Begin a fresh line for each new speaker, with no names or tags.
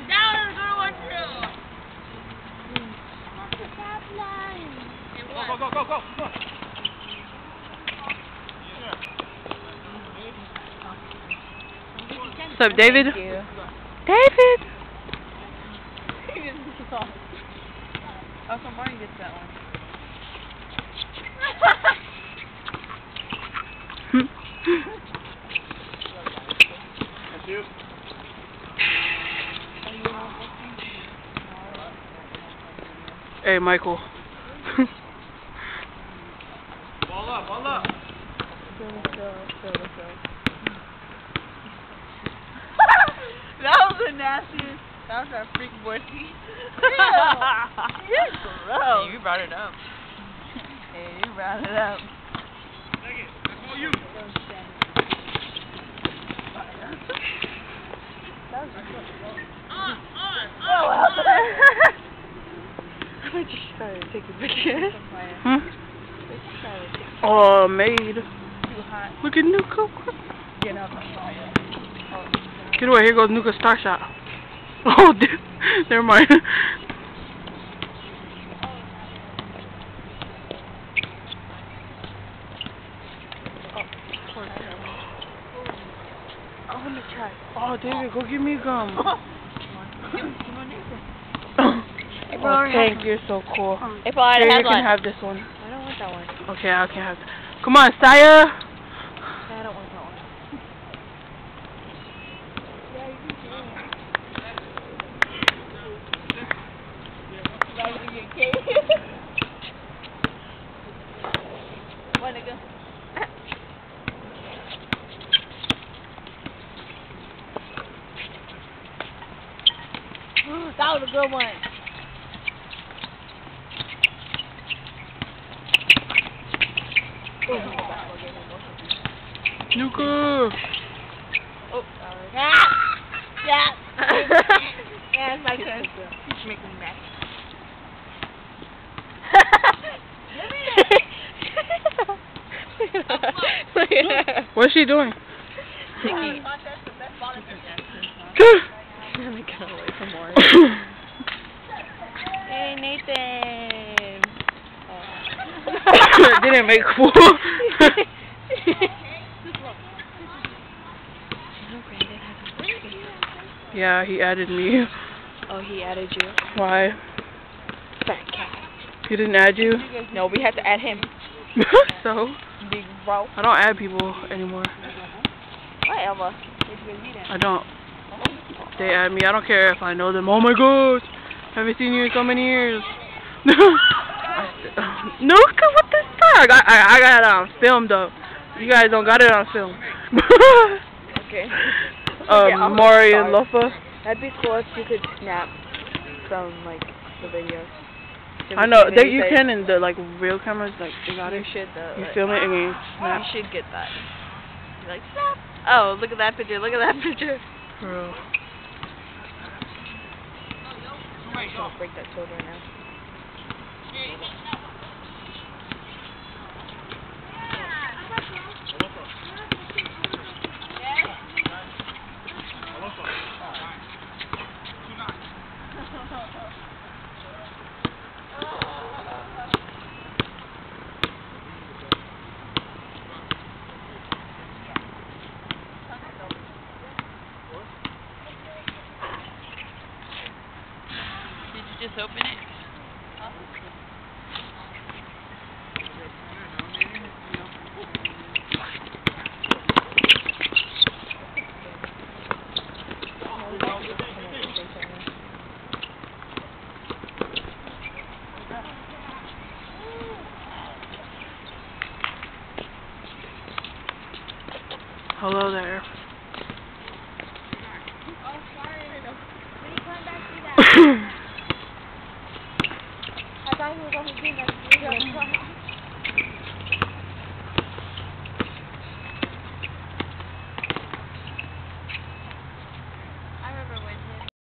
That was a good one too. Go.
What's up, David? David!
Oh, so Marty gets that one.
That's you.
Hey, Michael.
Ball up.
That was the nastiest. That was our freak boy. You're gross. Hey, you brought it up.
Take it. That's all you.
I'm just trying to take a picture.
Oh, maid.
Too hot.
Look at Nuka.
Get up.
Get away. Here goes Nuka Star Shot. Oh, dude. Never mind.
I want to try.
Oh, David, go give me gum.
Oh,
thank you. You're so cool.
April, I
Here,
have
you can
one.
have this one.
I don't want that one.
Okay, I can have that. Come on, Saya.
I don't want that one. Yeah, you can get it. One nigga. That was a good one.
Nuka.
Oh, yeah. Yeah, it's my turn. She's making me mad.
What's she doing?
Let me get away from more. Hey, Nathan.
Didn't make cool. Yeah, he added me.
Oh, he added you?
Why?
Fat cat.
He didn't add you?
No, we had to add him.
So?
Big bro.
I don't add people anymore.
Whatever.
I don't. They add me. I don't care if I know them. Oh my gosh. Haven't seen you in so many years. Nuka, what the fuck? I got it on film though. You guys don't got it on film.
Okay.
Maury and Lofa.
That'd be cool if you could snap from like the videos.
I know that you can in the like real cameras, like they got it.
You should though.
You film it and you snap.
You should get that. You're like snap. Oh, look at that picture. Look at that picture.
Bro.
I'm just gonna break that shoulder now. Did you just open it?
Hello there.
Oh, sorry. When you come back, do that. I thought he was on the team.